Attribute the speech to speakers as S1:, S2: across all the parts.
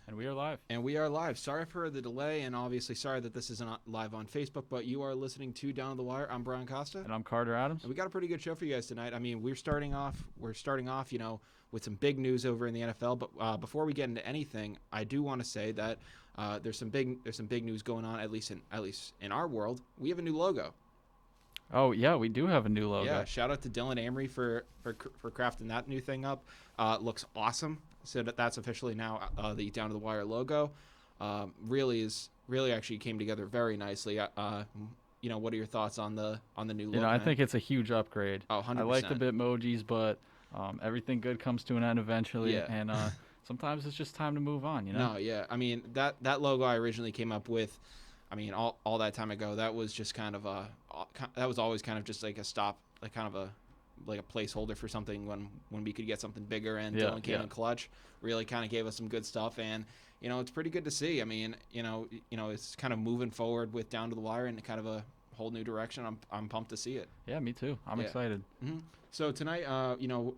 S1: And we are live.
S2: And we are live. Sorry for the delay, and obviously sorry that this isn't live on Facebook, but you are listening to Down the Wire. I'm Brian Costa.
S1: And I'm Carter Adams.
S2: And we got a pretty good show for you guys tonight. I mean, we're starting off, with some big news over in the NFL. But before we get into anything, I do want to say that there's some big news going on, at least in our world. We have a new logo.
S1: Oh yeah, we do have a new logo.
S2: Yeah, shout out to Dylan Amory for crafting that new thing up. Looks awesome. So that's officially now the Down to the Wire logo. Really actually came together very nicely. What are your thoughts on the new logo?
S1: I think it's a huge upgrade.
S2: Oh, 100%.
S1: I like the Bitmojis, but everything good comes to an end eventually.
S2: Yeah.
S1: And sometimes it's just time to move on.
S2: No, yeah. I mean that logo I originally came up with. I mean, all that time ago, that was just kind of that was always kind of just like a stop, like kind of a placeholder for something when we could get something bigger. And Dylan came in clutch, really kind of gave us some good stuff, and it's pretty good to see. I mean, it's kind of moving forward with Down to the Wire in kind of a whole new direction. I'm pumped to see it.
S1: Yeah, me too. I'm excited.
S2: Mm-hmm. So tonight,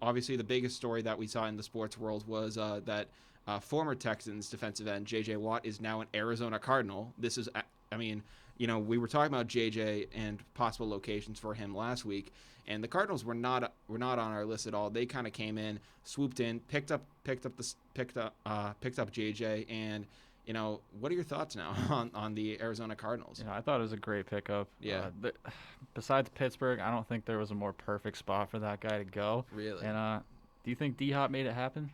S2: obviously the biggest story that we saw in the sports world was that former Texans defensive end J.J. Watt is now an Arizona Cardinal. This is, we were talking about J.J. and possible locations for him last week, and the Cardinals were not on our list at all. They kind of came in, swooped in, picked up J.J. and what are your thoughts now on the Arizona Cardinals?
S1: Yeah, I thought it was a great pickup.
S2: Yeah.
S1: Besides Pittsburgh, I don't think there was a more perfect spot for that guy to go.
S2: Really?
S1: And do you think D-Hop made it happen?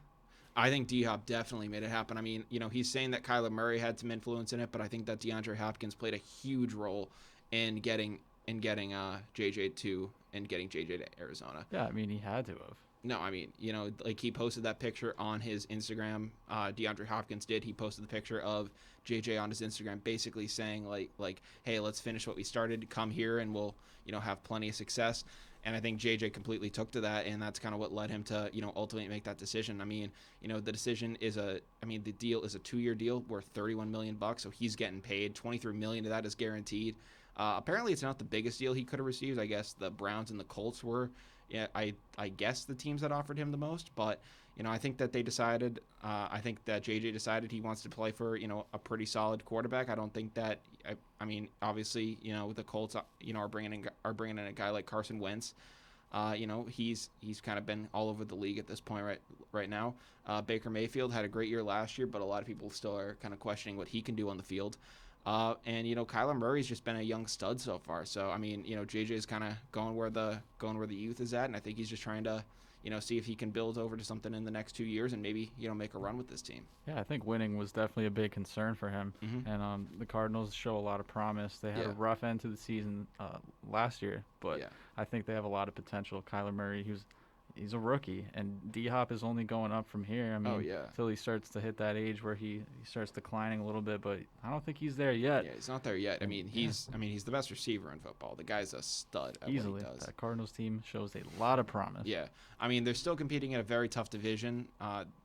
S2: I think D-Hop definitely made it happen. I mean, he's saying that Kyler Murray had some influence in it, but I think that DeAndre Hopkins played a huge role in getting JJ to Arizona.
S1: Yeah, I mean, he had to have.
S2: No, I mean, he posted that picture on his Instagram. DeAndre Hopkins did. He posted the picture of JJ on his Instagram, basically saying like, hey, let's finish what we started. Come here, and we'll have plenty of success. And I think JJ completely took to that, and that's kind of what led him to ultimately make that decision. I mean, the decision is the deal is a 2-year deal worth $31 million, so he's getting paid. $23 million of that is guaranteed. Apparently, it's not the biggest deal he could have received. I guess the Browns and the Colts were. Yeah, I guess the teams that offered him the most, but I think that they decided. I think that JJ decided he wants to play for a pretty solid quarterback. I don't think that. I mean, obviously, the Colts are bringing in a guy like Carson Wentz. He's kind of been all over the league at this point right now. Baker Mayfield had a great year last year, but a lot of people still are kind of questioning what he can do on the field. And Kyler Murray's just been a young stud so far. So I mean, JJ's kind of going where the youth is at, and I think he's just trying to see if he can build over to something in the next 2 years and maybe make a run with this team.
S1: Yeah, I think winning was definitely a big concern for him, and the Cardinals show a lot of promise. They had a rough end to the season last year, but I think they have a lot of potential. Kyler Murray, he's a rookie, and D-Hop is only going up from here. I mean, until he starts to hit that age where he starts declining a little bit, but I don't think he's there yet.
S2: Yeah, he's not there yet. I mean, he's the best receiver in football. The guy's a stud at
S1: easily.
S2: What he does.
S1: That Cardinals team shows a lot of promise.
S2: Yeah, I mean, they're still competing in a very tough division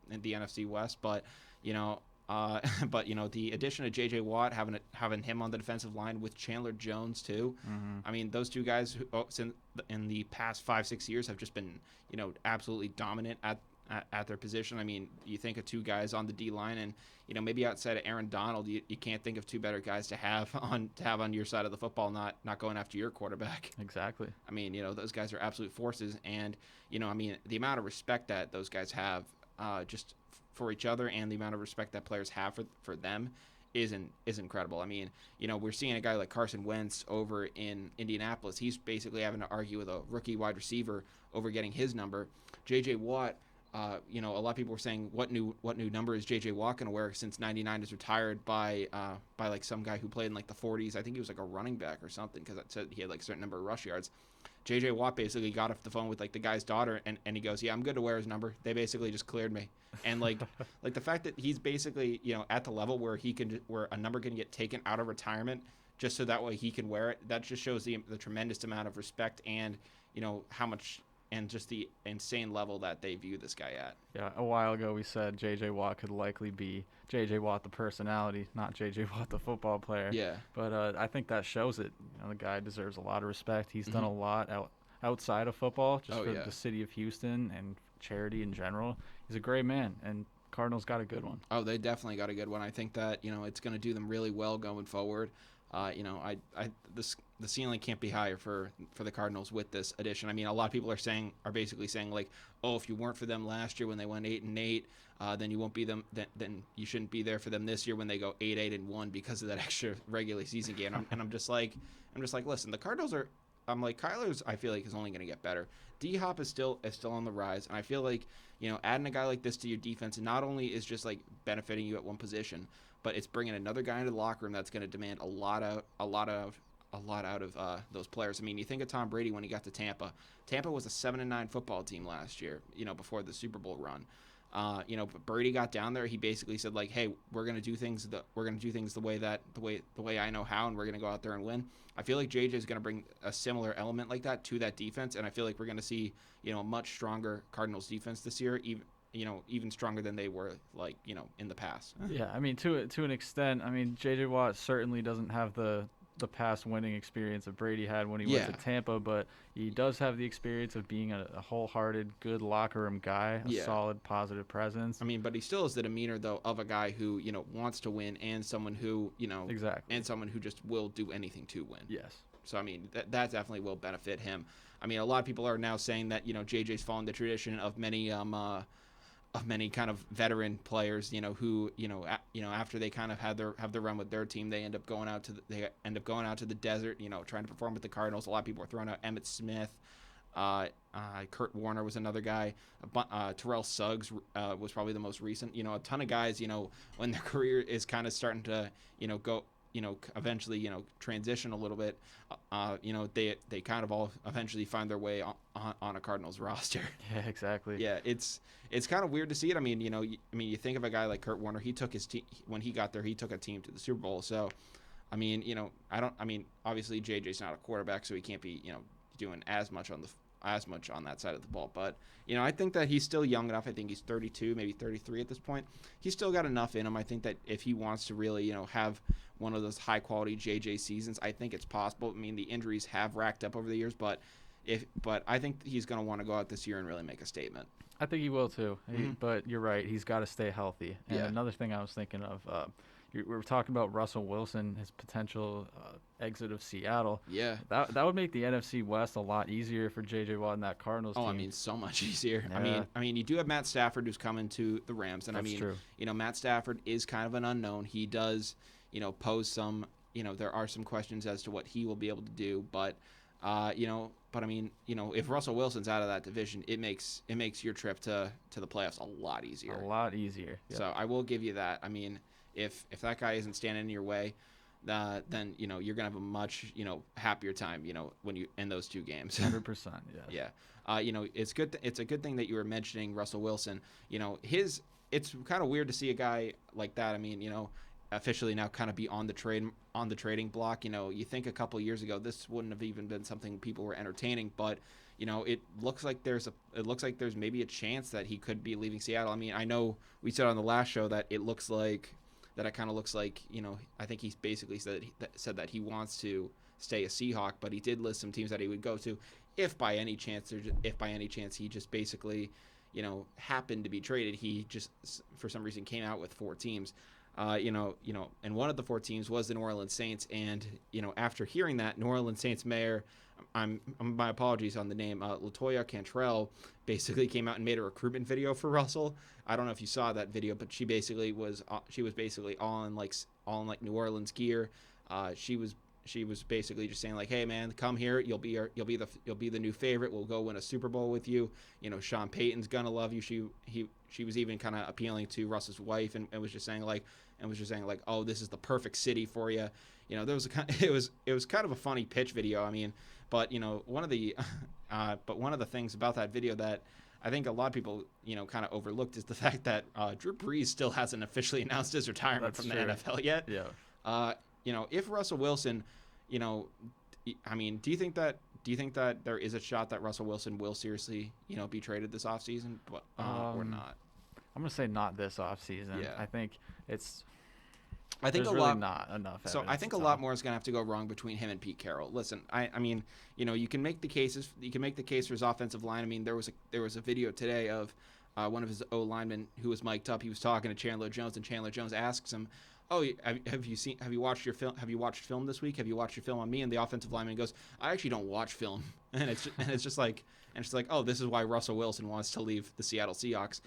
S2: in the NFC West, but the addition of J.J. Watt, having him on the defensive line with Chandler Jones too. I mean, those two guys in the past 5-6 years have just been absolutely dominant at their position. I mean, you think of two guys on the D line, and maybe outside of Aaron Donald, you can't think of two better guys to have on your side of the football, not going after your quarterback.
S1: Exactly.
S2: I mean, those guys are absolute forces, and I mean, the amount of respect that those guys have just for each other, and the amount of respect that players have for them is incredible. I mean, we're seeing a guy like Carson Wentz over in Indianapolis. He's basically having to argue with a rookie wide receiver over getting his number. J.J. Watt, a lot of people were saying, what new number is J.J. Watt going to wear since 99 is retired by like some guy who played in like the 40s. I think he was like a running back or something, because it said he had like a certain number of rush yards. J.J. Watt basically got off the phone with like the guy's daughter, and he goes, yeah, I'm good to wear his number. They basically just cleared me. And like the fact that he's basically at the level where where a number can get taken out of retirement just so that way he can wear it, that just shows the tremendous amount of respect and how much, and just the insane level that they view this guy at.
S1: Yeah, a while ago we said J.J. Watt could likely be J.J. Watt the personality, not J.J. Watt the football player.
S2: Yeah.
S1: But I think that shows it. The guy deserves a lot of respect. He's done a lot outside of football, just for the city of Houston and charity in general. He's a great man, and Cardinals got a good one.
S2: Oh, they definitely got a good one. I think that it's going to do them really well going forward. The ceiling can't be higher for the Cardinals with this addition. I mean, a lot of people are basically saying like, oh, if you weren't for them last year when they went 8-8, then you won't be them. Then you shouldn't be there for them this year when they go 8-1 because of that extra regular season game. I'm just like, listen, the Cardinals are. I'm like, Kyler's, I feel like, is only going to get better. D-Hop is still on the rise, and I feel like adding a guy like this to your defense not only is just like benefiting you at one position, but it's bringing another guy into the locker room that's going to demand a lot out of those players. I mean, you think of Tom Brady when he got to Tampa. Tampa was a 7-9 football team last year, before the Super Bowl run. But Brady got down there. He basically said like, "Hey, we're gonna do things the way I know how, and we're gonna go out there and win." I feel like JJ is gonna bring a similar element like that to that defense, and I feel like we're gonna see a much stronger Cardinals defense this year, even stronger than they were in the past.
S1: Yeah, I mean to an extent. I mean JJ Watt certainly doesn't have the past winning experience that Brady had when he went to Tampa, but he does have the experience of being a wholehearted, good locker room guy, a solid, positive presence.
S2: I mean, but he still has the demeanor though of a guy who wants to win and someone who
S1: exactly,
S2: and someone who just will do anything to win.
S1: Yes.
S2: So I mean that definitely will benefit him. I mean, a lot of people are now saying that JJ's following the tradition of many kind of veteran players, who after they kind of have their run with their team, they end up going out to the desert, trying to perform with the Cardinals. A lot of people are throwing out Emmitt Smith, Kurt Warner was another guy, Terrell Suggs was probably the most recent. A ton of guys, when their career is kind of starting to go. Eventually, transition a little bit, they kind of all eventually find their way on a Cardinals roster.
S1: Yeah, exactly.
S2: Yeah, it's kind of weird to see it. I mean, you think of a guy like Kurt Warner. He took his team when he got there. He took a team to the Super Bowl. So, I mean, obviously JJ's not a quarterback, so he can't be, doing as much on that side of the ball. But, I think that he's still young enough. I think he's 32, maybe 33 at this point. He's still got enough in him. I think that if he wants to really, have one of those high-quality JJ seasons, I think it's possible. I mean, the injuries have racked up over the years, but I think he's going to want to go out this year and really make a statement.
S1: I think he will too. But you're right. He's got to stay healthy. And another thing I was thinking of, we were talking about Russell Wilson, his potential exit of Seattle.
S2: Yeah.
S1: That would make the NFC West a lot easier for J.J. Watt and that Cardinals team.
S2: Oh, I mean, so much easier.
S1: Yeah.
S2: I mean, you do have Matt Stafford who's coming to the Rams, and
S1: That's true.
S2: Matt Stafford is kind of an unknown. He does, pose some, there are some questions as to what he will be able to do, but but I mean, if Russell Wilson's out of that division, it makes your trip to the playoffs a lot easier.
S1: A lot easier. Yep.
S2: So I will give you that. I mean, if that guy isn't standing in your way, then you're gonna have a much happier time when you in those two games.
S1: 100%.
S2: Yeah. It's good. It's a good thing that you were mentioning Russell Wilson. It's kind of weird to see a guy like that. I mean, officially now kind of be on the trading block. You think a couple of years ago this wouldn't have even been something people were entertaining, but it looks like there's maybe a chance that he could be leaving Seattle. I mean, I know we said on the last show that it kind of looks like I think he's basically said that he wants to stay a Seahawk, but he did list some teams that he would go to if by any chance he just basically happened to be traded. He just for some reason came out with 4 teams. And one of the 4 teams was the New Orleans Saints, and after hearing that, New Orleans Saints mayor, my apologies on the name, LaToya Cantrell, basically came out and made a recruitment video for Russell. I don't know if you saw that video, but she was basically all in New Orleans gear. She was basically just saying like, hey man, come here, you'll be the new favorite. We'll go win a Super Bowl with you. Sean Payton's gonna love you. She was even kind of appealing to Russ's wife and was just saying like, oh, this is the perfect city for you. There was it was kind of a funny pitch video. I mean, but one of the things about that video that I think a lot of people kind of overlooked is the fact that Drew Brees still hasn't officially announced his retirement from the NFL yet.
S1: Yeah.
S2: If Russell Wilson, I mean, do you think that there is a shot that Russell Wilson will seriously, be traded this offseason, or not?
S1: I'm gonna say not this offseason.
S2: Yeah.
S1: I think not enough.
S2: So I think a lot more is gonna have to go wrong between him and Pete Carroll. Listen, I mean, you can make the cases. You can make the case for his offensive line. I mean, there was a video today of one of his O linemen who was mic'd up, he was talking to Chandler Jones, and Chandler Jones asks him, "Oh, have you watched your film? Have you watched film this week? Have you watched your film on me?" And the offensive lineman goes, "I actually don't watch film." And it's just like, oh, this is why Russell Wilson wants to leave the Seattle Seahawks,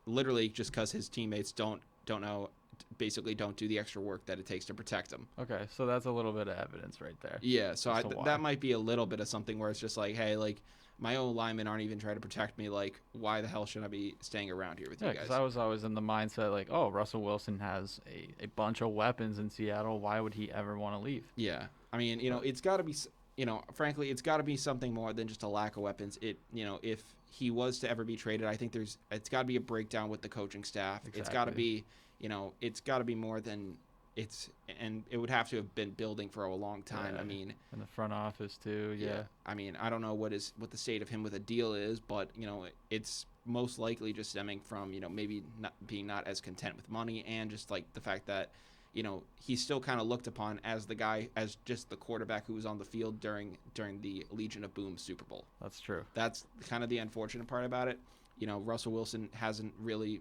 S2: literally just because his teammates don't know, basically don't do the extra work that it takes to protect him.
S1: Okay, so that's a little bit of evidence right there.
S2: Yeah, so that might be a little bit of something where it's just like, hey, like, my own linemen aren't even trying to protect me. Like, why the hell should I be staying around here with you guys?
S1: Because I was always in the mindset like, oh, Russell Wilson has a bunch of weapons in Seattle. Why would he ever want to leave?
S2: Yeah, I mean, it's got to be, frankly, it's got to be something more than just a lack of weapons. If he was to ever be traded, I think it's got to be a breakdown with the coaching staff.
S1: Exactly.
S2: It's got to be, it's got to be more than. And it would have to have been building for a long time.
S1: Yeah,
S2: I mean,
S1: in the front office too. Yeah.
S2: I mean, I don't know what the state of him with a deal is, but it's most likely just stemming from maybe not as content with money, and just like the fact that he's still kind of looked upon as just the quarterback who was on the field during the Legion of Boom Super Bowl.
S1: That's true.
S2: That's kind of the unfortunate part about it. Russell Wilson hasn't really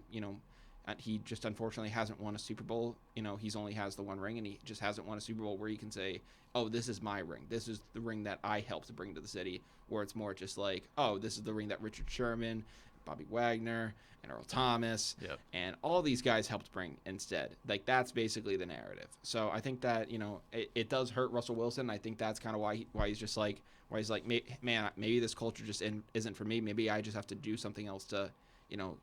S2: he just unfortunately hasn't won a Super Bowl. He's only has the one ring, and he just hasn't won a Super Bowl where you can say, oh, this is my ring. This is the ring that I helped to bring to the city, where it's more just like, oh, this is the ring that Richard Sherman, Bobby Wagner, and Earl Thomas, and all these guys helped bring instead. Like, that's basically the narrative. So I think that, it does hurt Russell Wilson. I think that's kind of why he's just like, man, maybe this culture just isn't for me. Maybe I just have to do something else to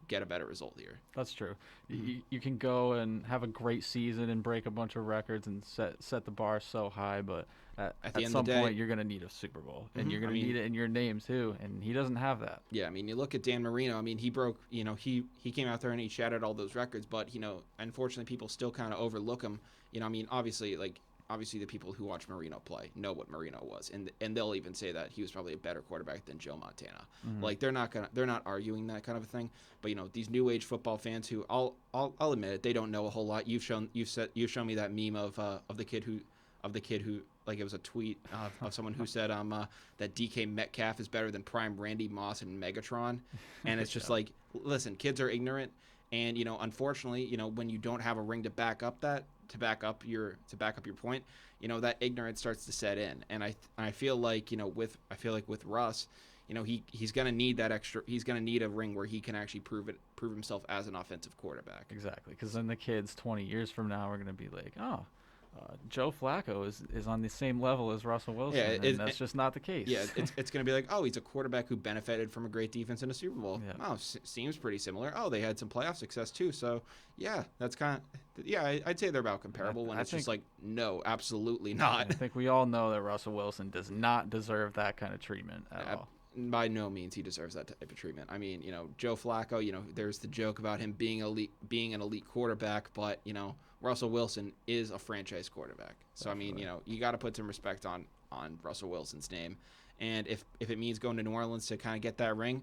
S2: get a better result here.
S1: That's true. You can go and have a great season and break a bunch of records and set the bar so high, but at some point you're going to need a Super Bowl, and you're going to need it in your name too, and he doesn't have that.
S2: Yeah, I mean, you look at Dan Marino. I mean, he broke, he came out there and he shattered all those records, but unfortunately people still kind of overlook him. I mean, obviously the people who watch Marino play know what Marino was, and they'll even say that he was probably a better quarterback than Joe Montana. Like, they're not arguing that kind of a thing. But these new age football fans who I'll admit it, they don't know a whole lot. You've shown me that meme of the kid who like, it was a tweet of someone who said that DK Metcalf is better than prime Randy Moss and Megatron, and it's just like, listen, kids are ignorant, and unfortunately, when you don't have a ring to back up your point, that ignorance starts to set in, and I feel like with Russ, he's gonna need that extra. He's gonna need a ring where he can actually prove himself as an offensive quarterback.
S1: Exactly, because then the kids 20 years from now are gonna be like, oh, Joe Flacco is on the same level as Russell Wilson, and that's just not the case.
S2: Yeah, it's going to be like, oh, he's a quarterback who benefited from a great defense in a Super Bowl. Yeah. Oh, seems pretty similar. Oh, they had some playoff success too. So, yeah, that's kind of, I'd say they're about comparable. When it's just like, no, absolutely not.
S1: I think we all know that Russell Wilson does not deserve that kind of treatment at all.
S2: By no means he deserves that type of treatment. I mean, Joe Flacco, there's the joke about him being an elite quarterback, but Russell Wilson is a franchise quarterback. So definitely. I mean, you got to put some respect on Russell Wilson's name, and if it means going to New Orleans to kind of get that ring,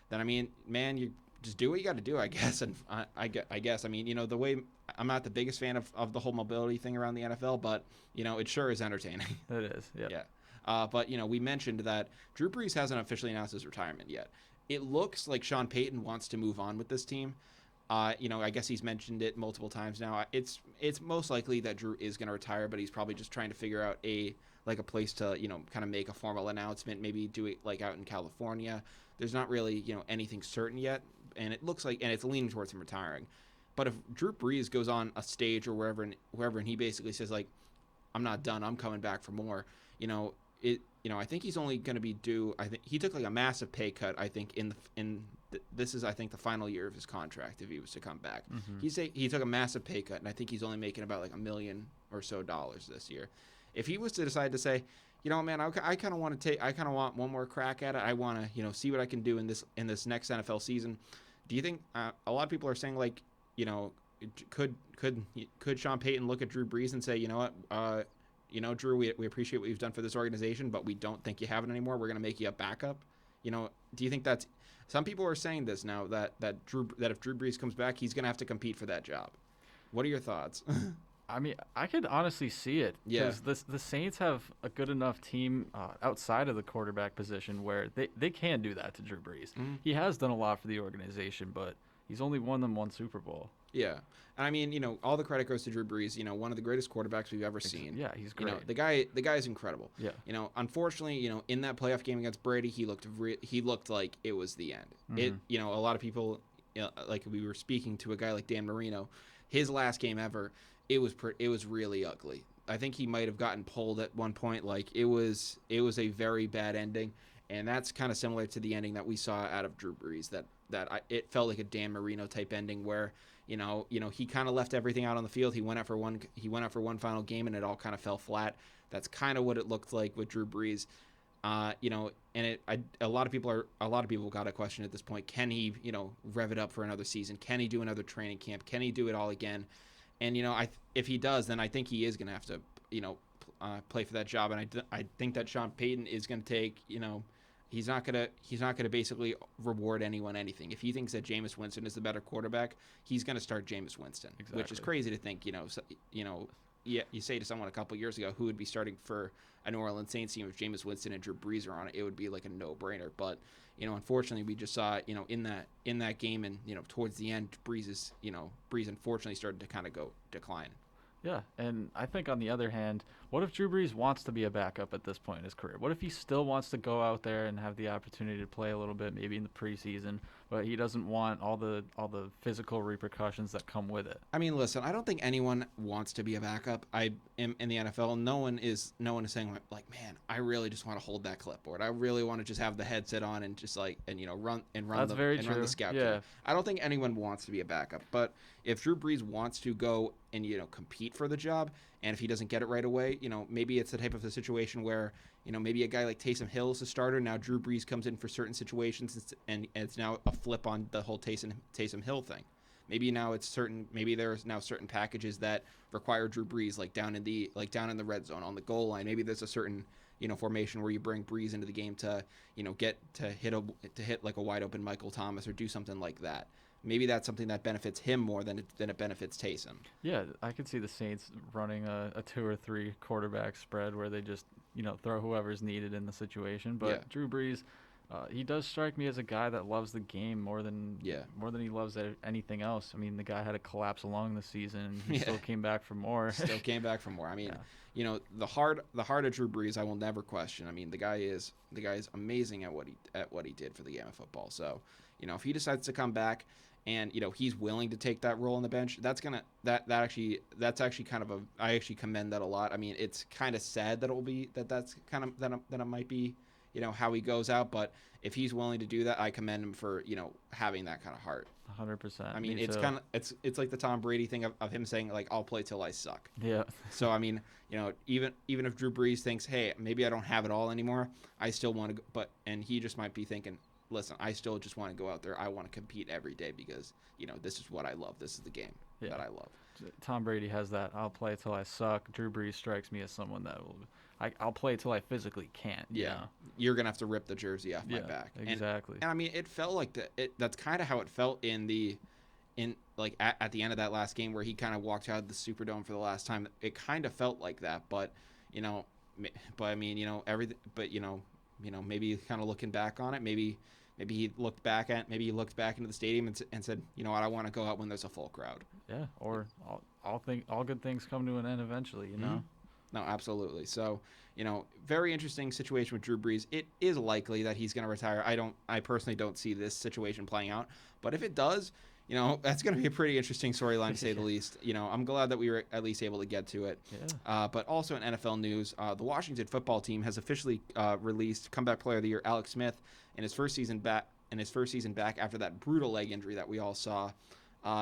S2: then I mean, man, you just do what you got to do, I guess. And I guess, I mean, the way, I'm not the biggest fan of the whole mobility thing around the NFL, but it sure is entertaining.
S1: It is.
S2: Yeah. But we mentioned that Drew Brees hasn't officially announced his retirement yet. It looks like Sean Payton wants to move on with this team. I guess he's mentioned it multiple times now. It's most likely that Drew is going to retire, but he's probably just trying to figure out a place to kind of make a formal announcement. Maybe do it like out in California. There's not really anything certain yet, and it looks like, and it's leaning towards him retiring. But if Drew Brees goes on a stage or wherever, and he basically says like, I'm not done, I'm coming back for more. I think he's only going to be due. I think he took like a massive pay cut. I think this is, I think, the final year of his contract if he was to come back. He took a massive pay cut, and I think he's only making about like $1 million or so this year. If he was to decide to say, man, I kind of want one more crack at it. I want to see what I can do in this next NFL season. Do you think a lot of people are saying like, could Sean Payton look at Drew Brees and say, you know what, Drew, we appreciate what you've done for this organization, but we don't think you have it anymore. We're going to make you a backup. Do you think that's, some people are saying this now that if Drew Brees comes back, he's going to have to compete for that job. What are your thoughts?
S1: I mean, I could honestly see it because the Saints have a good enough team outside of the quarterback position where they can do that to Drew Brees.
S2: Mm-hmm.
S1: He has done a lot for the organization, but he's only won them one Super Bowl.
S2: Yeah. And I mean, all the credit goes to Drew Brees, one of the greatest quarterbacks we've ever seen.
S1: Yeah, he's great.
S2: The guy is incredible.
S1: Yeah.
S2: Unfortunately, in that playoff game against Brady, he looked like it was the end.
S1: Mm-hmm.
S2: A lot of people, like we were speaking to a guy like Dan Marino, his last game ever, it was really ugly. I think he might have gotten pulled at one point. Like it was a very bad ending, and that's kind of similar to the ending that we saw out of Drew Brees. It felt like a Dan Marino type ending where he kind of left everything out on the field. He went out for one final game, and it all kind of fell flat. That's kind of what it looked like with Drew Brees. A lot of people got a question at this point. Can he, rev it up for another season? Can he do another training camp? Can he do it all again? And if he does, then I think he is going to have to, play for that job. And I think that Sean Payton is going to take, he's not gonna basically reward anyone anything. If he thinks that Jameis Winston is the better quarterback, he's going to start Jameis Winston,
S1: exactly.
S2: Which is crazy to think. Yeah, you say to someone a couple years ago who would be starting for a New Orleans Saints team if Jameis Winston and Drew Brees are on it, it would be like a no-brainer. But unfortunately, we just saw in that game and towards the end, Brees unfortunately started to kind of go decline.
S1: Yeah, and I think on the other hand, what if Drew Brees wants to be a backup at this point in his career? What if he still wants to go out there and have the opportunity to play a little bit, maybe in the preseason, but he doesn't want all the physical repercussions that come with it?
S2: I mean, listen, I don't think anyone wants to be a backup. In the NFL, no one is saying like, man, I really just want to hold that clipboard. I really want to just have the headset on and just run
S1: That's very true.
S2: Run the scout
S1: yeah.
S2: team. I don't think anyone wants to be a backup, but if Drew Brees wants to go and compete for the job, and if he doesn't get it right away, maybe it's the type of a situation where maybe a guy like Taysom Hill is a starter. Now Drew Brees comes in for certain situations, and it's now a flip on the whole Taysom Hill thing. Maybe there's now certain packages that require Drew Brees down in the red zone on the goal line. Maybe there's a certain formation where you bring Brees into the game to hit like a wide open Michael Thomas or do something like that. Maybe that's something that benefits him more than it benefits Taysom.
S1: Yeah, I could see the Saints running a 2 or 3 quarterback spread where they just throw whoever's needed in the situation. But Drew Brees, he does strike me as a guy that loves the game more than he loves anything else. I mean, the guy had a collapse along the season, and he still came back for more.
S2: I mean, the heart of Drew Brees, I will never question. I mean, the guy is amazing at what he did for the game of football. So, if he decides to come back, and he's willing to take that role on the bench, that's actually kind of I actually commend that a lot. I mean, it's kind of sad that that's kind of that it might be how he goes out, but if he's willing to do that, I commend him for having that kind of heart.
S1: 100%.
S2: I mean, it's kind of it's like the Tom Brady thing of him saying I'll play till I suck.
S1: Yeah.
S2: So I mean, even if Drew Brees thinks, hey, maybe I don't have it all anymore, I still want to, and he just might be thinking, listen, I still just want to go out there. I want to compete every day because, this is what I love. This is the game that I love.
S1: Tom Brady has that, I'll play till I suck. Drew Brees strikes me as someone that I'll play till I physically can't.
S2: Yeah. You're going to have to rip the jersey off my back.
S1: Exactly.
S2: And I mean, it felt like that's kind of how it felt at the end of that last game where he kind of walked out of the Superdome for the last time. It kind of felt like that, but I mean, everything, but maybe kind of looking back on it, maybe he looked back into the stadium and said, you know what, I want to go out when there's a full crowd.
S1: Yeah, or all good things come to an end eventually,
S2: Mm-hmm. No, absolutely. So, very interesting situation with Drew Brees. It is likely that he's going to retire. I personally don't see this situation playing out, but if it does, that's going to be a pretty interesting storyline to say the least. I'm glad that we were at least able to get to it.
S1: Yeah.
S2: But also in NFL news, the Washington football team has officially released comeback player of the year Alex Smith in his first season back after that brutal leg injury that we all saw.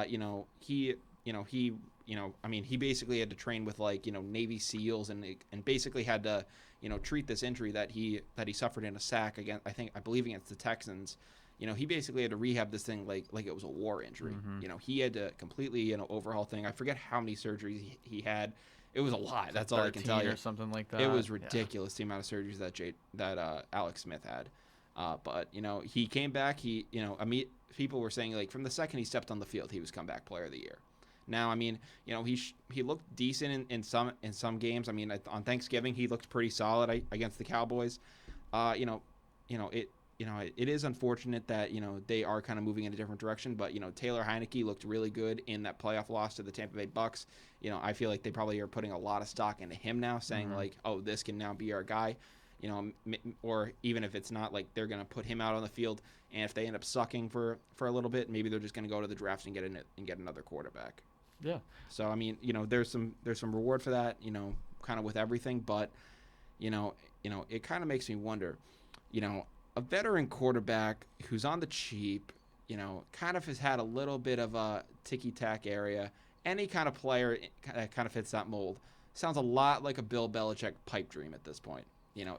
S2: He basically had to train with Navy SEALs and basically had to treat this injury that he suffered in a sack against I believe against the Texans. He basically had to rehab this thing like it was a war injury.
S1: Mm-hmm.
S2: He had to completely overhaul thing. I forget how many surgeries he had. It was a lot. That's all I can tell you.
S1: Or something like that.
S2: It was ridiculous the amount of surgeries that Alex Smith had. But he came back. People were saying from the second he stepped on the field, he was comeback player of the year. Now, I mean, he looked decent in some games. I mean, on Thanksgiving he looked pretty solid against the Cowboys. It is unfortunate that they are kind of moving in a different direction. But Taylor Heineke looked really good in that playoff loss to the Tampa Bay Bucks. I feel like they probably are putting a lot of stock into him now, saying like, oh, this can now be our guy. Or even if it's not, like they're gonna put him out on the field, and if they end up sucking for a little bit, maybe they're just gonna go to the draft and get another quarterback.
S1: Yeah.
S2: So I mean, there's some reward for that, kind of with everything, but it kind of makes me wonder, a veteran quarterback who's on the cheap, kind of has had a little bit of a ticky-tack area. Any kind of player that kind of fits that mold sounds a lot like a Bill Belichick pipe dream at this point.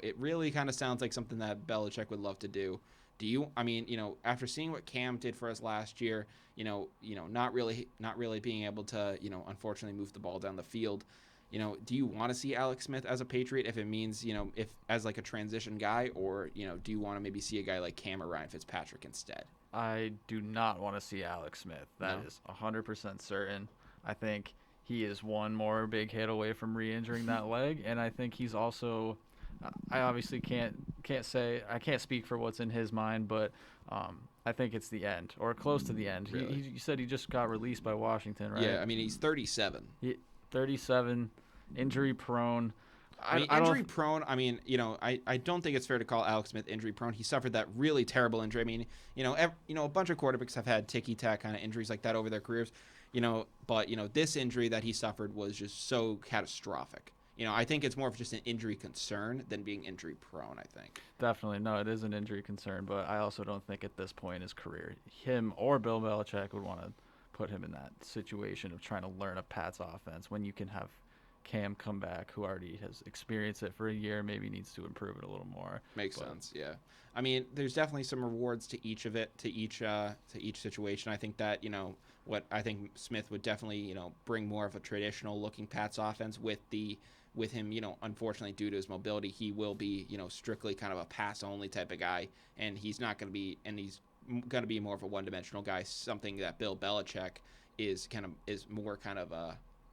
S2: It really kind of sounds like something that Belichick would love to do. After seeing what Cam did for us last year, not really being able to, unfortunately move the ball down the field. Do you want to see Alex Smith as a Patriot if it means, if as like a transition guy, or, do you want to maybe see a guy like Cam or Ryan Fitzpatrick instead?
S1: I do not want to see Alex Smith. That is 100% certain. I think he is one more big hit away from re-injuring that leg, and I think he's also. I obviously can't say, I can't speak for what's in his mind, but I think it's the end or close to the end.
S2: Really?
S1: You said he just got released by Washington, right?
S2: Yeah, I mean, he's 37.
S1: 37, injury prone.
S2: Injury prone. I mean, I don't think it's fair to call Alex Smith injury prone. He suffered that really terrible injury. I mean, a bunch of quarterbacks have had ticky-tack kind of injuries like that over their careers, but this injury that he suffered was just so catastrophic. I think it's more of just an injury concern than being injury prone, I think.
S1: Definitely. No, it is an injury concern, but I also don't think at this point in his career, him or Bill Belichick would want to put him in that situation of trying to learn a Pats offense when you can have Cam come back, who already has experienced it for a year, maybe needs to improve it a little more.
S2: Makes sense, yeah. I mean, there's definitely some rewards to each of it, to each situation. I think that, what I think Smith would definitely, bring more of a traditional looking Pats offense with him, unfortunately, due to his mobility, he will be, strictly kind of a pass-only type of guy, and he's not going to be, and he's going to be more of a one-dimensional guy, something that Bill Belichick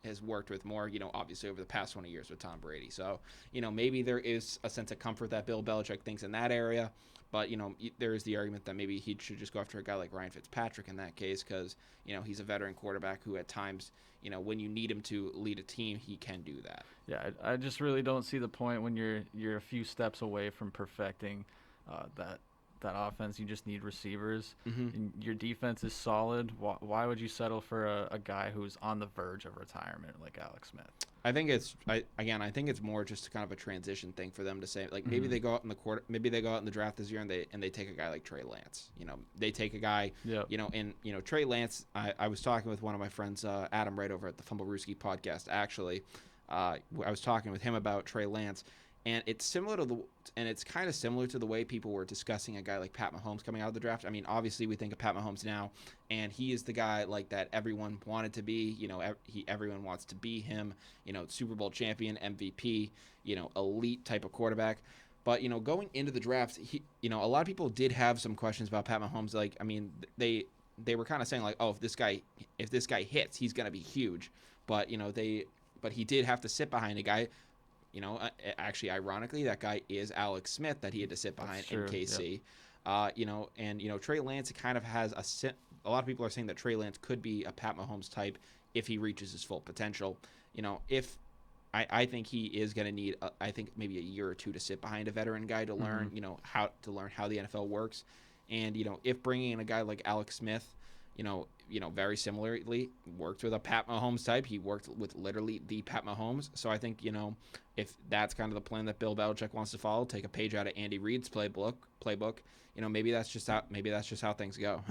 S2: has worked with more, obviously over the past 20 years with Tom Brady. So, maybe there is a sense of comfort that Bill Belichick thinks in that area, but, there is the argument that maybe he should just go after a guy like Ryan Fitzpatrick in that case because, he's a veteran quarterback who at times, when you need him to lead a team, he can do that.
S1: Yeah, I just really don't see the point when you're a few steps away from perfecting that offense. You just need receivers. And your defense is solid. Why would you settle for a guy who's on the verge of retirement like Alex Smith?
S2: I think it's more just kind of a transition thing for them to say, like, maybe they go out in the draft this year and they take a guy like Trey Lance. They take a guy, and Trey Lance. I was talking with one of my friends, Adam, right over at the Fumblerooski podcast. Actually, I was talking with him about Trey Lance. And it's kind of similar to the way people were discussing a guy like Pat Mahomes coming out of the draft. I mean, obviously we think of Pat Mahomes now, and he is the guy like that everyone wanted to be. Everyone wants to be him. Super Bowl champion, MVP, elite type of quarterback. But going into the draft, a lot of people did have some questions about Pat Mahomes. Like, I mean, they were kind of saying like, oh, if this guy hits, he's gonna be huge. But but he did have to sit behind a guy. Actually, ironically, that guy is Alex Smith that he had to sit behind in KC. Yep. Trey Lance kind of has a lot of people are saying that Trey Lance could be a Pat Mahomes type if he reaches his full potential. If I think he is going to need, I think maybe a year or two to sit behind a veteran guy to learn, how the NFL works. And, if bringing in a guy like Alex Smith, very similarly worked with a Pat Mahomes type. He worked with literally the Pat Mahomes. So I think, if that's kind of the plan that Bill Belichick wants to follow, take a page out of Andy Reid's playbook, maybe that's just how things go.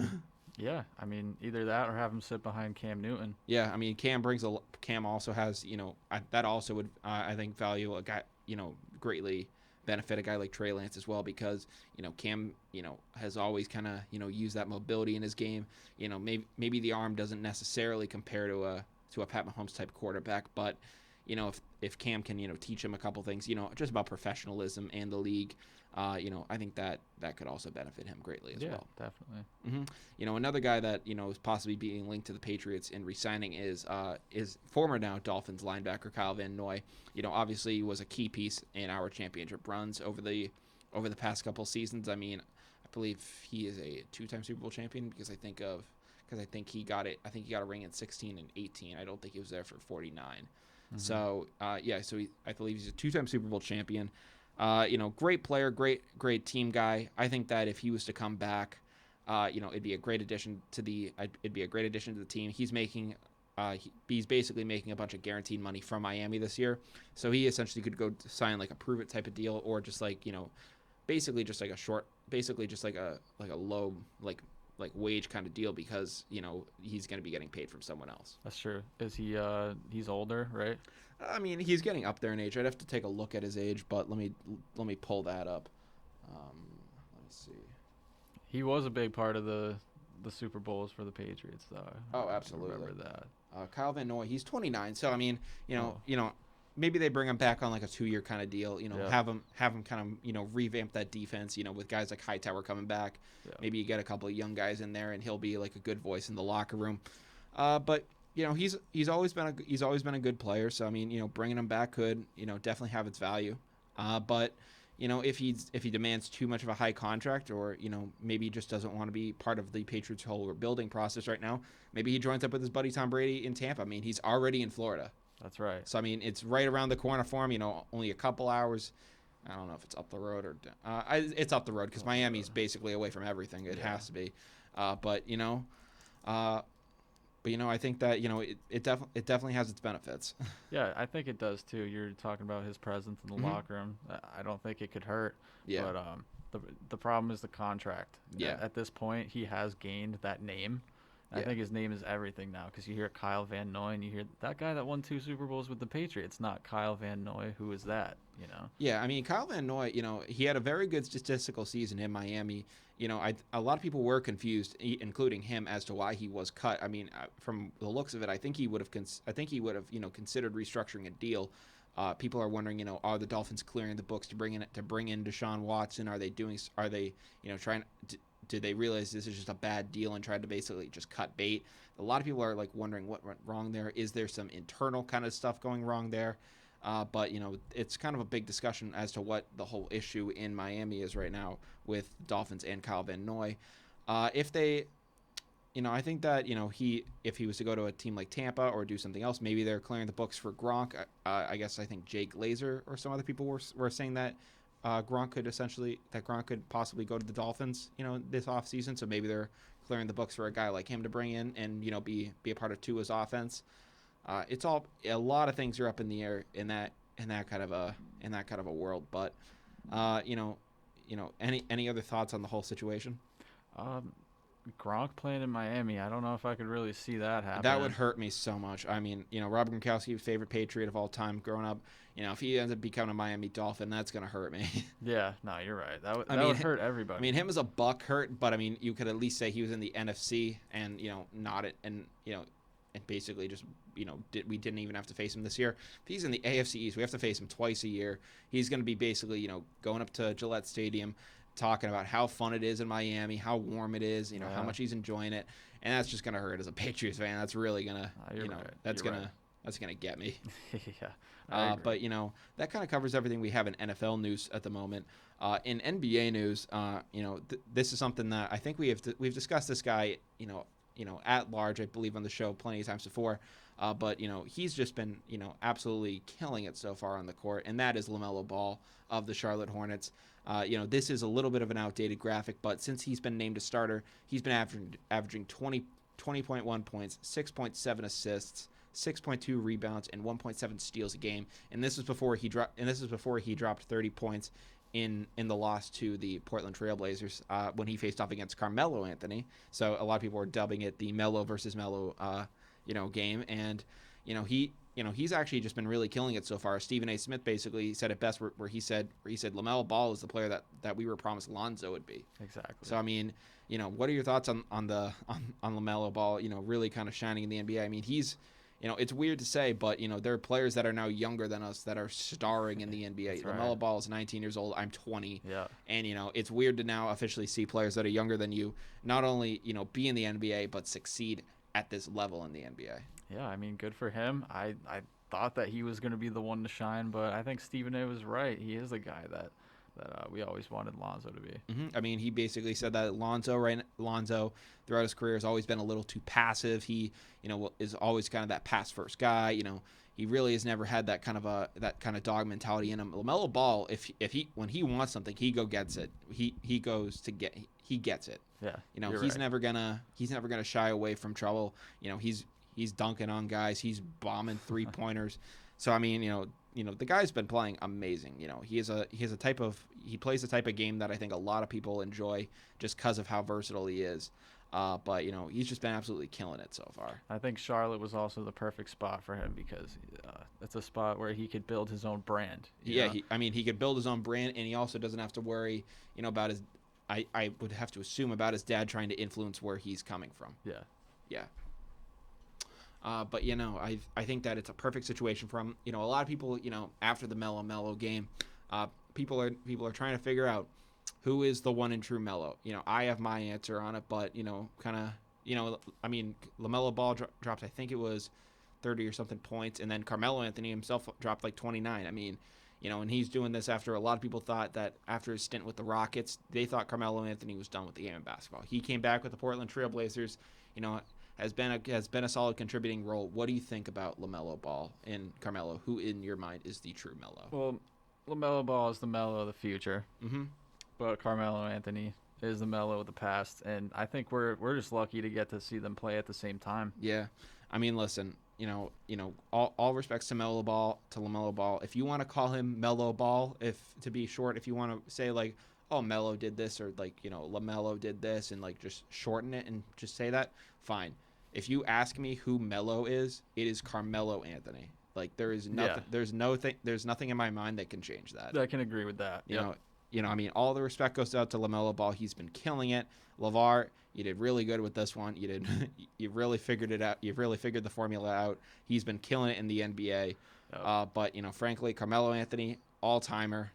S1: Yeah, I mean, either that or have him sit behind Cam Newton.
S2: Yeah, I mean, Cam also has, that also would, I think, value a guy, greatly benefit a guy like Trey Lance as well because, Cam, has always kind of, used that mobility in his game. Maybe the arm doesn't necessarily compare to a Pat Mahomes type quarterback, but, if Cam can, teach him a couple things, just about professionalism and the league, I think that could also benefit him greatly as well.
S1: Yeah, definitely.
S2: Another guy that is possibly being linked to the Patriots in re-signing is former now Dolphins linebacker Kyle Van Noy. Obviously he was a key piece in our championship runs over the past couple seasons. I mean, I believe he is a 2-time Super Bowl champion because I think he got it. I think he got a ring in 16 and 18. I don't think he was there for 49. Mm-hmm. So I believe he's a 2-time Super Bowl champion. Great player, great team guy. I think that if he was to come back, it'd be a great addition to the team. He's basically making a bunch of guaranteed money from Miami this year, so he essentially could go sign like a prove it type of deal, or just like basically just like a low like wage kind of deal, because he's going to be getting paid from someone else.
S1: That's true. Is he he's older, right?
S2: I mean, he's getting up there in age. I'd have to take a look at his age, but let me pull that up. Let me see.
S1: He was a big part of the Super Bowls for the Patriots, though.
S2: Oh, absolutely.
S1: I remember that.
S2: Kyle Van Noy, he's 29. So I mean, maybe they bring him back on like a 2-year kind of deal. Have him kind of revamp that defense. With guys like Hightower coming back. Yeah. Maybe you get a couple of young guys in there, and he'll be like a good voice in the locker room. But he's always been a good player. So I mean, bringing him back could definitely have its value. But if he demands too much of a high contract, or maybe he just doesn't want to be part of the Patriots' whole rebuilding process right now, maybe he joins up with his buddy Tom Brady in Tampa. I mean, he's already in Florida.
S1: That's right.
S2: So I mean, it's right around the corner for him. Only a couple hours. I don't know if it's up the road or it's up the road, because Miami's basically away from everything. It has to be. But I think that it definitely has its benefits.
S1: Yeah, I think it does too. You're talking about his presence in the locker room. I don't think it could hurt. Yeah. But the problem is the contract.
S2: Yeah.
S1: At this point, he has gained that name. I think his name is everything now, because you hear Kyle Van Noy, and you hear that guy that won 2 Super Bowls with the Patriots, not Kyle Van Noy. Who is that?
S2: Yeah, I mean, Kyle Van Noy, he had a very good statistical season in Miami. A lot of people were confused, including him, as to why he was cut. I mean, from the looks of it, I think he would have considered restructuring a deal. People are wondering, are the Dolphins clearing the books to bring in Deshaun Watson? Are they trying to? Did they realize this is just a bad deal and tried to basically just cut bait? A lot of people are wondering what went wrong there. Is there some internal kind of stuff going wrong there? But it's kind of a big discussion as to what the whole issue in Miami is right now with Dolphins and Kyle Van Noy. If they, I think that if he was to go to a team like Tampa or do something else, maybe they're clearing the books for Gronk. I think Jake Glazer or some other people were saying that. Gronk could possibly go to the Dolphins, this offseason. So maybe they're clearing the books for a guy like him to bring in and, be a part of Tua's offense. It's a lot of things are up in the air in that kind of a world. But, any other thoughts on the whole situation?
S1: Gronk playing in Miami, I don't know if I could really see that happen.
S2: That would hurt me so much. I mean, Rob Gronkowski, favorite Patriot of all time growing up. If he ends up becoming a Miami Dolphin, that's going to hurt me.
S1: Yeah, no, you're right. That would hurt everybody.
S2: I mean, him as a Buck hurt, but I mean, you could at least say he was in the NFC and, not it, and, and basically just, we didn't even have to face him this year. If he's in the AFC East, we have to face him twice a year. He's going to be basically, going up to Gillette Stadium, talking about how fun it is in Miami, how warm it is, how much he's enjoying it, and that's just gonna hurt as a Patriots fan. That's really gonna, that's gonna get me.
S1: Yeah.
S2: But that kind of covers everything we have in NFL news at the moment. In NBA news, this is something that I think we've discussed this guy, at large, I believe, on the show plenty of times before. But he's just been absolutely killing it so far on the court, and that is LaMelo Ball of the Charlotte Hornets. This is a little bit of an outdated graphic, but since he's been named a starter, he's been averaging 20.1 points, 6.7 assists, 6.2 rebounds, and 1.7 steals a game. And this was before he dropped 30 points in the loss to the Portland Trail Blazers when he faced off against Carmelo Anthony. So a lot of people are dubbing it the Melo versus Melo game, and he's actually just been really killing it so far. Stephen A. Smith basically said it best, where he said LaMelo Ball is the player that we were promised Lonzo would be.
S1: Exactly.
S2: So I mean, what are your thoughts on LaMelo Ball? Really kind of shining in the NBA. I mean, he's it's weird to say, but there are players that are now younger than us that are starring in the NBA. LaMelo Ball is 19 years old. I'm 20.
S1: Yeah.
S2: And it's weird to now officially see players that are younger than you not only be in the NBA but succeed at this level in the NBA.
S1: Yeah, I mean, good for him. I thought that he was going to be the one to shine, but I think Stephen A was right. He is the guy that we always wanted Lonzo to be.
S2: I mean, he basically said that Lonzo throughout his career has always been a little too passive. He, is always kind of that pass first guy. He really has never had that kind of dog mentality in him. LaMelo Ball, when he wants something, he gets it. He gets it.
S1: Yeah.
S2: He's never gonna shy away from trouble. He's dunking on guys. He's bombing 3-pointers. So I mean, the guy's been playing amazing. He plays the type of game that I think a lot of people enjoy just because of how versatile he is. But he's just been absolutely killing it so far.
S1: I think Charlotte was also the perfect spot for him because it's a spot where he could build his own brand.
S2: Yeah, he could build his own brand, and he also doesn't have to worry, about his. I would have to assume about his dad trying to influence where he's coming from.
S1: Yeah.
S2: Yeah. But I think that it's a perfect situation for him. A lot of people, after the Melo game, people are trying to figure out who is the one and true Melo. I have my answer on it, but I mean, LaMelo Ball dropped, I think it was 30 or something points, and then Carmelo Anthony himself dropped like 29. I mean, and he's doing this after a lot of people thought that after his stint with the Rockets, they thought Carmelo Anthony was done with the game of basketball. He came back with the Portland Trail Blazers, has been a solid contributing role. What do you think about LaMelo Ball and Carmelo? Who in your mind is the true Melo?
S1: Well, LaMelo Ball is the Melo of the future, but Carmelo Anthony is the Melo of the past, and I think we're just lucky to get to see them play at the same time.
S2: Yeah, I mean, listen, all respects to LaMelo Ball. If you want to call him Melo Ball, to be short, if you want to say like, oh, Melo did this, or like, LaMelo did this, and like just shorten it and just say that, fine. If you ask me who Melo is, it is Carmelo Anthony. Like there is nothing. Yeah. There's nothing in my mind that can change that.
S1: I can agree with that.
S2: I mean, all the respect goes out to LaMelo Ball. He's been killing it. LeVar, you did really good with this one. You really figured it out. You really figured the formula out. He's been killing it in the NBA. Yep. But frankly, Carmelo Anthony, all timer.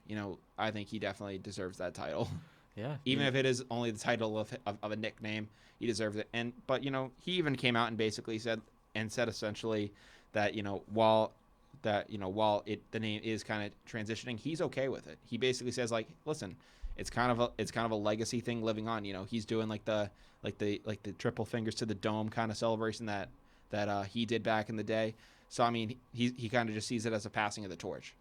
S2: I think he definitely deserves that title.
S1: Yeah.
S2: Even if it is only the title of a nickname, he deserves it. But he even came out and basically said essentially that while the name is kind of transitioning, he's okay with it. He basically says like, listen, it's kind of a legacy thing living on. He's doing like the triple fingers to the dome kind of celebration that he did back in the day. So I mean, he kind of just sees it as a passing of the torch.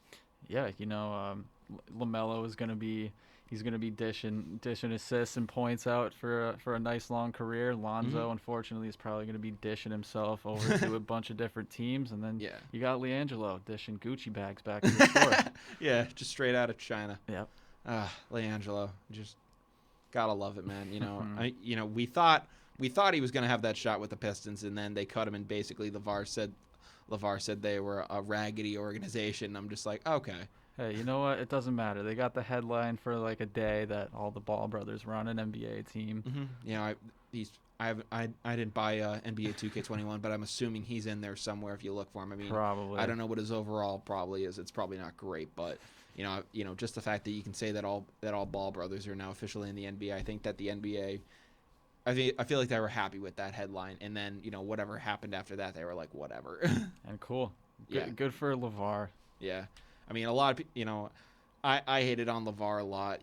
S1: Yeah, LaMelo is going to be. He's going to be dishing assists and points out for a nice long career. Lonzo, unfortunately, is probably going to be dishing himself over to a bunch of different teams. And then you got LiAngelo dishing Gucci bags back to the court.
S2: Yeah, just straight out of China.
S1: Yep.
S2: LiAngelo, just gotta love it, man. We thought he was going to have that shot with the Pistons, and then they cut him, and basically LeVar said they were a raggedy organization. I'm just like, okay.
S1: Hey, you know what? It doesn't matter. They got the headline for like a day that all the Ball brothers were on an NBA team.
S2: I didn't buy NBA 2K21, but I'm assuming he's in there somewhere if you look for him. I mean,
S1: probably.
S2: I don't know what his overall probably is. It's probably not great, but just the fact that you can say that all Ball brothers are now officially in the NBA. I think that the NBA, I feel like they were happy with that headline, and then whatever happened after that, they were like whatever.
S1: And cool. Good for LeVar.
S2: Yeah. I mean, a lot of people, I hated on LeVar a lot,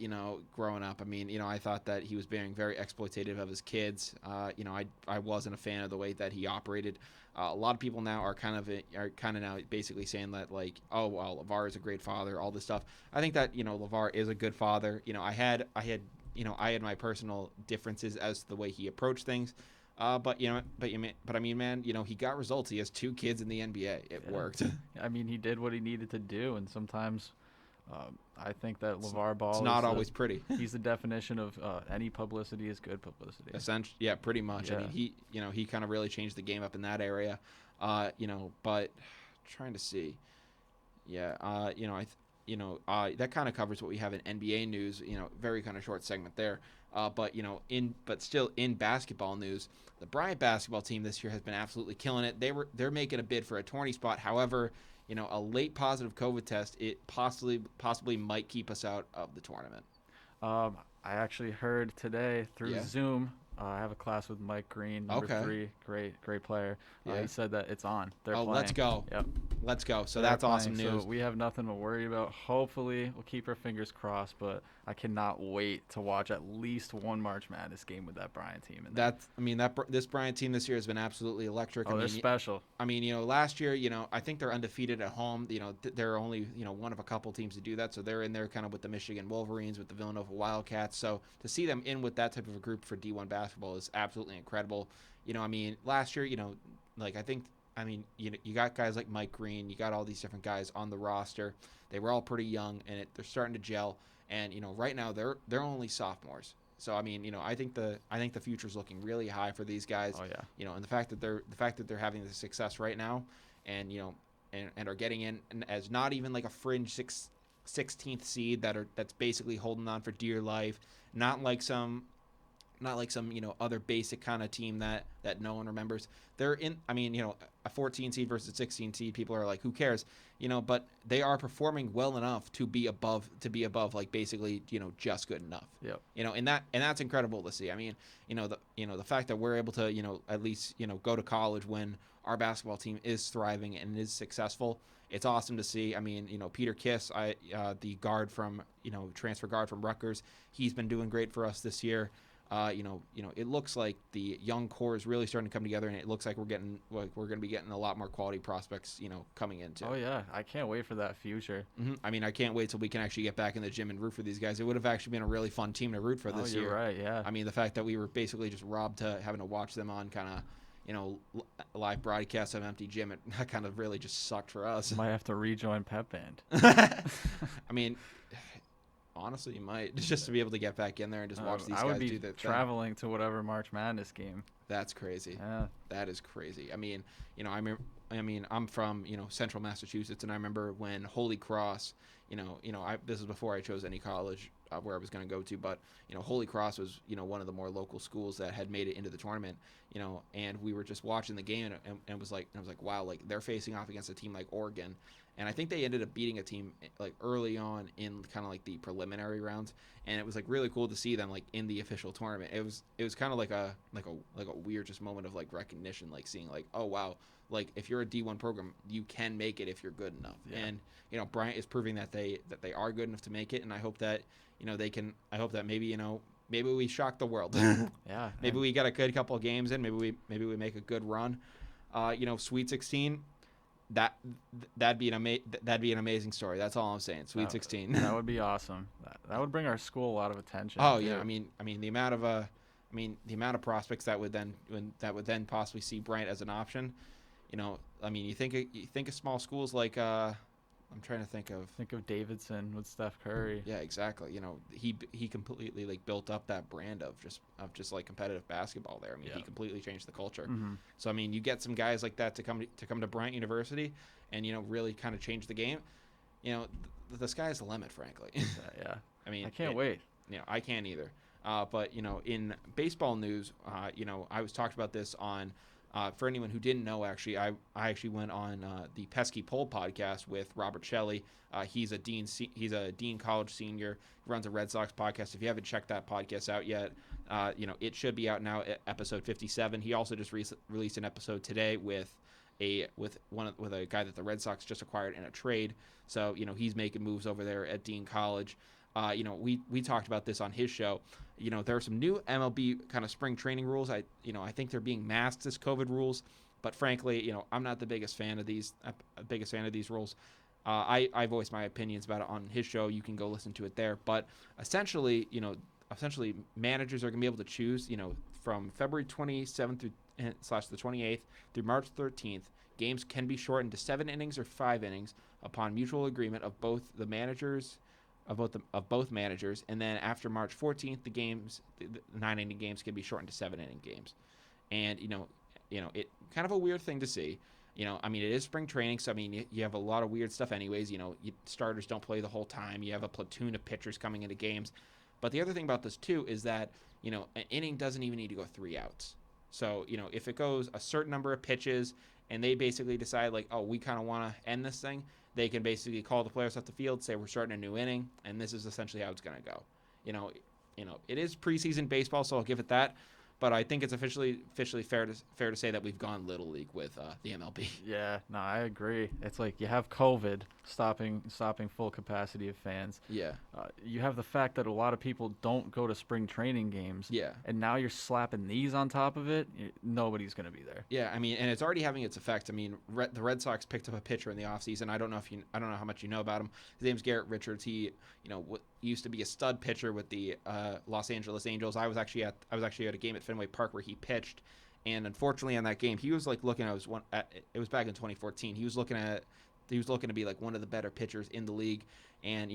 S2: growing up. I mean, I thought that he was being very exploitative of his kids. I wasn't a fan of the way that he operated. A lot of people now are kind of now basically saying that like, oh well, LeVar is a great father, all this stuff. I think that LeVar is a good father. I had my personal differences as to the way he approached things. But I mean, man, he got results. He has 2 kids in the NBA. It worked.
S1: I mean, he did what he needed to do, and sometimes I think that LeVar Ball
S2: it's not always pretty.
S1: He's the definition of any publicity is good publicity.
S2: Essentially, yeah, pretty much.
S1: Yeah.
S2: I mean, he kind of really changed the game up in that area. But trying to see. Yeah, that kind of covers what we have in NBA news. Very kind of short segment there. But still in basketball news, the Bryant basketball team this year has been absolutely killing it. They're making a bid for a 20 spot. However, a late positive COVID test, it possibly might keep us out of the tournament.
S1: I actually heard today through Zoom. I have a class with Mike Green, number 3, great player. He said that it's on. They're playing.
S2: Let's go.
S1: Yep.
S2: Let's go. So that's awesome news.
S1: So we have nothing to worry about. Hopefully, we'll keep our fingers crossed, but I cannot wait to watch at least one March Madness game with that Bryant team.
S2: This Bryant team this year has been absolutely electric.
S1: They're special.
S2: Last year, I think they're undefeated at home. They're only, one of a couple teams to do that. So they're in there kind of with the Michigan Wolverines, with the Villanova Wildcats. So to see them in with that type of a group for D1 basketball is absolutely incredible. Last year, you got guys like Mike Green, you got all these different guys on the roster. They were all pretty young, and they're starting to gel. And right now they're only sophomores. So I think the future's looking really high for these guys.
S1: Oh yeah.
S2: And the fact that they're having the success right now, and and are getting in as not even like a fringe 16th seed that's basically holding on for dear life, not like some other basic kind of team that no one remembers. They're in, a 14 seed versus a 16 seed, people are like, who cares? But they are performing well enough to be above like basically, just good enough.
S1: Yep.
S2: And that's incredible to see. The fact that we're able to, at least, go to college when our basketball team is thriving and is successful. It's awesome to see. Peter Kiss, the guard from, transfer guard from Rutgers, he's been doing great for us this year. It looks like the young core is really starting to come together, and it looks like we're going to be getting a lot more quality prospects, coming into.
S1: Oh yeah, I can't wait for that future.
S2: Mm-hmm. I can't wait till we can actually get back in the gym and root for these guys. It would have actually been a really fun team to root for this year.
S1: You're right, yeah.
S2: The fact that we were basically just robbed to having to watch them on kind of, live broadcast of empty gym, that kind of really just sucked for us.
S1: Might have to rejoin Pep Band.
S2: Honestly, you might, just to be able to get back in there and just watch these guys do their thing.
S1: I would be traveling to whatever March Madness game.
S2: That's crazy.
S1: Yeah.
S2: That is crazy. I'm from, central Massachusetts, and I remember when Holy Cross, this is before I chose any college where I was going to go to, but, Holy Cross was, one of the more local schools that had made it into the tournament, and we were just watching the game, and I was like, wow, like they're facing off against a team like Oregon. And I think they ended up beating a team like early on in kind of like the preliminary rounds, and it was like really cool to see them like in the official tournament. It was kind of like a weird just moment of like recognition, like seeing like, oh wow, like if you're a D1 program, you can make it if you're good enough. Yeah. And Bryant is proving that they are good enough to make it, and I hope that they can. I hope that maybe we shock the world.
S1: Yeah.
S2: Maybe we got a good couple of games in. Maybe we make a good run. Sweet 16. That'd be an amazing story. That's all I'm saying. Sweet 16.
S1: That would be awesome. That would bring our school a lot of attention.
S2: Oh yeah. The amount of prospects that would then possibly see Bryant as an option. You think of small schools like I'm trying to think of
S1: Davidson with Steph Curry.
S2: Yeah, exactly. He completely like built up that brand of just like competitive basketball there. He completely changed the culture.
S1: Mm-hmm.
S2: So you get some guys like that to come to Bryant University and really kind of change the game. The sky's the limit, frankly.
S1: Yeah. I can't wait.
S2: I can't either. But in baseball news, I was talked about this on. For anyone who didn't know, actually, I actually went on the Pesky Poll podcast with Robert Shelley. He's a Dean College senior. He runs a Red Sox podcast. If you haven't checked that podcast out yet, it should be out now at episode 57. He also just released an episode today with a guy that the Red Sox just acquired in a trade. So he's making moves over there at Dean College. We talked about this on his show. There are some new MLB kind of spring training rules. I think they're being masked as COVID rules, but frankly, I'm not the biggest fan of these rules. I voiced my opinions about it on his show. You can go listen to it there. But essentially, managers are going to be able to choose, from February 27th through / the 28th through March 13th. Games can be shortened to 7 innings or 5 innings upon mutual agreement of both the managers. Of both managers, and then after March 14th, the 9-inning games can be shortened to 7-inning games, and it kind of a weird thing to see. I mean, it is spring training, so I mean, you have a lot of weird stuff anyways. Starters don't play the whole time. You have a platoon of pitchers coming into games. But the other thing about this too is that, an inning doesn't even need to go 3 outs. So, if it goes a certain number of pitches and they basically decide like, oh, we kind of want to end this thing, they can basically call the players off the field, say we're starting a new inning, and this is essentially how it's going to go. It is preseason baseball, so I'll give it that. But I think it's officially fair to say that we've gone little league with the MLB.
S1: Yeah, no, I agree. It's like you have COVID stopping full capacity of fans.
S2: Yeah.
S1: You have the fact that a lot of people don't go to spring training games.
S2: Yeah.
S1: And now you're slapping these on top of it. Nobody's going to be there.
S2: Yeah, I mean, and it's already having its effect. I mean, the Red Sox picked up a pitcher in the offseason. I don't know how much you know about him. His name's Garrett Richards. He, used to be a stud pitcher with the Los Angeles Angels. I was actually at a game at Fenway Park where he pitched, and unfortunately in that game he was like looking. It was back in 2014. He was looking to be like one of the better pitchers in the league, and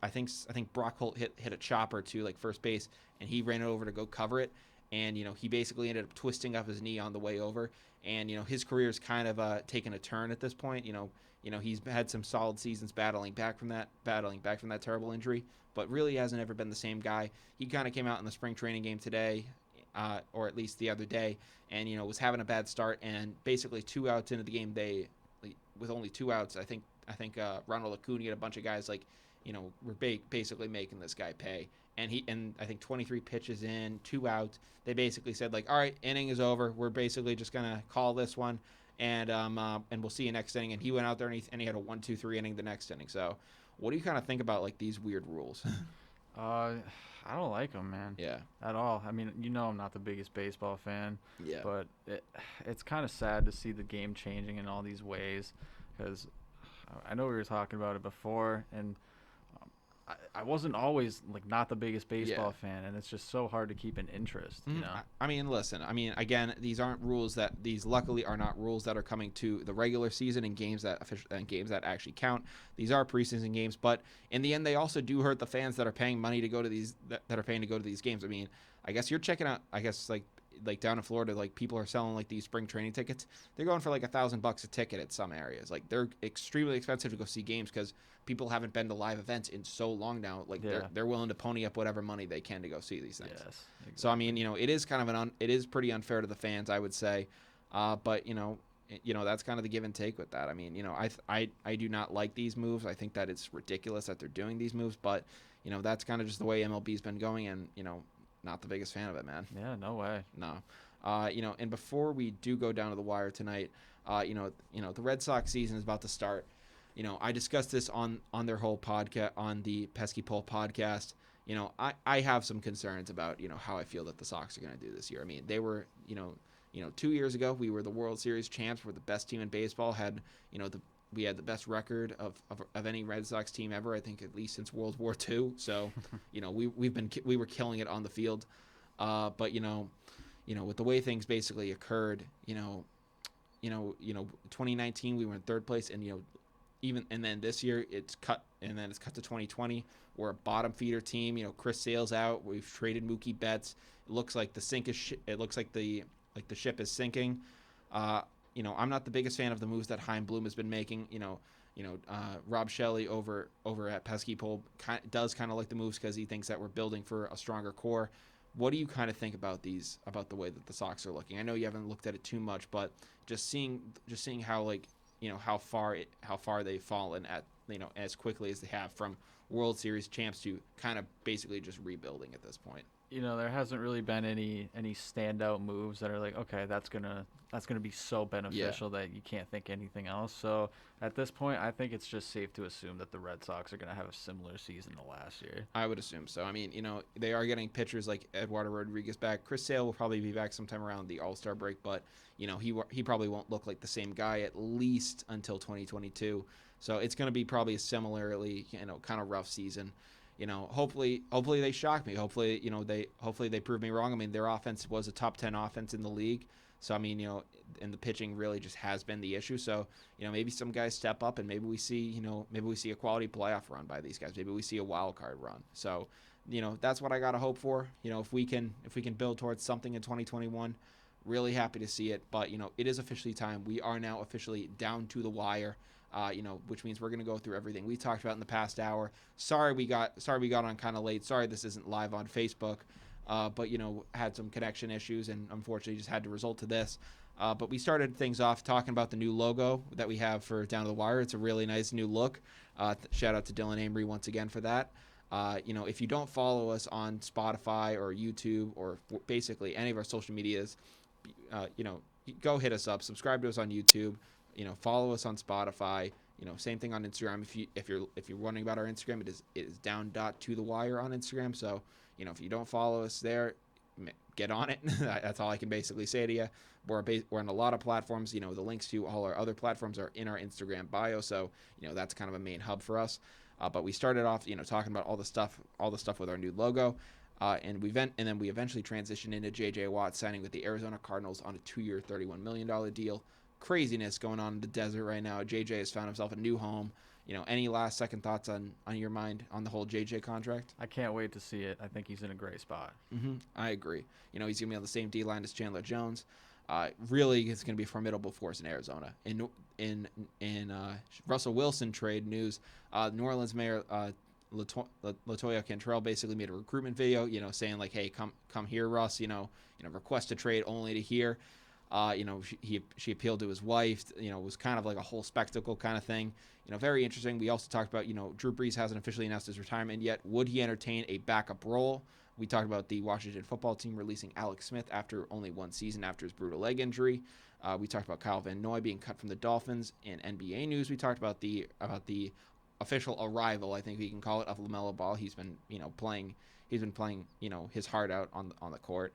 S2: I think Brock Holt hit a chopper to like first base, and he ran over to go cover it, and he basically ended up twisting up his knee on the way over, and his career's kind of taken a turn at this point. He's had some solid seasons battling back from that terrible injury, but really hasn't ever been the same guy. He kind of came out in the spring training game today, or at least the other day, and was having a bad start, and basically 2 outs into the game, with only 2 outs, I think Ronald Acuna and a bunch of guys were basically making this guy pay, and I think 23 pitches in, 2 outs, they basically said like, all right, inning is over, we're basically just gonna call this one, and we'll see you next inning. And he went out there and he had a 1-2-3 inning the next inning. So, what do you kind of think about like these weird rules?
S1: I don't like them, man.
S2: Yeah.
S1: At all. I mean, I'm not the biggest baseball fan.
S2: Yeah.
S1: But it's kind of sad to see the game changing in all these ways, because I know we were talking about it before, and I wasn't always like not the biggest baseball fan, and it's just so hard to keep an interest.
S2: I mean, listen. I mean, again, these aren't rules these luckily are not rules that are coming to the regular season and games that actually count. These are preseason games, but in the end, they also do hurt the fans that are paying money to go to these games. I mean, I guess you're checking out. I guess like down in Florida, like people are selling like these spring training tickets. They're going for like $1,000 a ticket at some areas. Like they're extremely expensive to go see games because people haven't been to live events in so long now. Like they're willing to pony up whatever money they can to go see these things.
S1: Yes, exactly.
S2: So I mean, it is kind of it is pretty unfair to the fans, I would say. But that's kind of the give and take with that. I mean, I do not like these moves. I think that it's ridiculous that they're doing these moves, but that's kind of just the way MLB's been going, and not the biggest fan of it, man.
S1: Yeah, no way.
S2: No. And before we do go down to the wire tonight, the Red Sox season is about to start. I discussed this on their whole podcast, on the Pesky Pole podcast. I have some concerns about, how I feel that the Sox are going to do this year. I mean, they were, 2 years ago, we were the World Series champs. We're the best team in baseball. We had the best record of any Red Sox team ever, I think, at least since World War II. So, we were killing it on the field. But with the way things basically occurred, 2019 we were in third place, and and then this year it's cut to 2020. We're a bottom feeder team. Chris Sale's out. We've traded Mookie Betts. It looks like the ship is sinking. I'm not the biggest fan of the moves that Chaim Bloom has been making. Rob Shelley over at Pesky Pole does kind of like the moves because he thinks that we're building for a stronger core. What do you kind of think about the way that the Sox are looking? I know you haven't looked at it too much, but just seeing how how far they've fallen at as quickly as they have from World Series champs to kind of basically just rebuilding at this point.
S1: There hasn't really been any standout moves that are like, okay, that's gonna be so beneficial that you can't think anything else. So at this point, I think it's just safe to assume that the Red Sox are gonna have a similar season to last year.
S2: I would assume so. I mean, they are getting pitchers like Eduardo Rodriguez back. Chris Sale will probably be back sometime around the All-Star break, but he probably won't look like the same guy at least until 2022. So it's gonna be probably a similarly kind of rough season. Hopefully they shock me. Hopefully they prove me wrong. I mean, their offense was a top 10 offense in the league. So, I mean, and the pitching really just has been the issue. So, maybe some guys step up and maybe we see a quality playoff run by these guys. Maybe we see a wild card run. So, that's what I got to hope for. If we can build towards something in 2021, Really happy to see it. But, it is officially time. We are now officially down to the wire. Which means we're going to go through everything we talked about in the past hour. Sorry we got on kind of late. Sorry this isn't live on Facebook. But had some connection issues and unfortunately just had to result to this. But we started things off talking about the new logo that we have for Down to the Wire. It's a really nice new look. Shout out to Dylan Amory once again for that. If you don't follow us on Spotify or YouTube or basically any of our social medias, go hit us up. Subscribe to us on YouTube. Follow us on Spotify. Same thing on Instagram. If you're wondering about our Instagram, it is down.to-the-wire on Instagram. So, if you don't follow us there, get on it. That's all I can basically say to you. We're on a lot of platforms. The links to all our other platforms are in our Instagram bio. So, that's kind of a main hub for us. But we started off, talking about all the stuff with our new logo. And then we eventually transitioned into J.J. Watt signing with the Arizona Cardinals on a 2-year, $31 million deal. Craziness going on in the desert right now. JJ has found himself a new home. Any last second thoughts on your mind on the whole JJ contract?
S1: I can't wait to see it. I think he's in a great spot.
S2: I agree. He's going to be on the same D line as Chandler Jones. Really, it's going to be a formidable force in Arizona. In Russell Wilson trade news, New Orleans Mayor Latoya Cantrell basically made a recruitment video, saying like, "Hey, come here, Russ. Request a trade only to here." She appealed to his wife. It was kind of like a whole spectacle kind of thing. Very interesting. We also talked about, Drew Brees hasn't officially announced his retirement yet. Would he entertain a backup role? We talked about the Washington football team releasing Alex Smith after only one season after his brutal leg injury. We talked about Kyle Van Noy being cut from the Dolphins. In NBA news, we talked about the official arrival, I think we can call it, of LaMelo Ball. He's been playing his heart out on the court.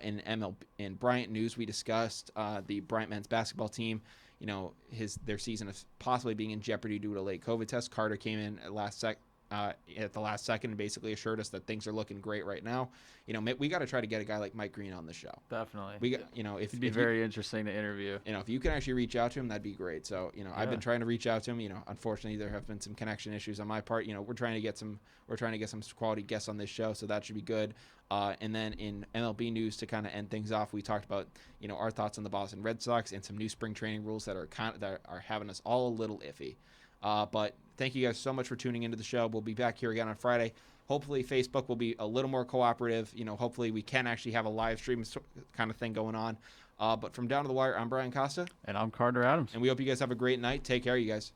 S2: In Bryant news, we discussed the Bryant men's basketball team. Their season is possibly being in jeopardy due to a late COVID test. Carter came in at the last second and basically assured us that things are looking great right now. We got to try to get a guy like Mike Green on the show.
S1: Definitely.
S2: We got,
S1: it'd be very interesting to interview.
S2: If you can actually reach out to him, that'd be great. So, I've been trying to reach out to him. Unfortunately, there have been some connection issues on my part. We're trying to get some quality guests on this show, so that should be good. And then in MLB news, to kind of end things off, we talked about our thoughts on the Boston Red Sox and some new spring training rules that are having us all a little iffy. But thank you guys so much for tuning into the show. We'll be back here again on Friday. Hopefully Facebook will be a little more cooperative. Hopefully we can actually have a live stream kind of thing going on. But from Down to the Wire, I'm Brian Costa.
S1: And I'm Carter Adams.
S2: And we hope you guys have a great night. Take care, you guys.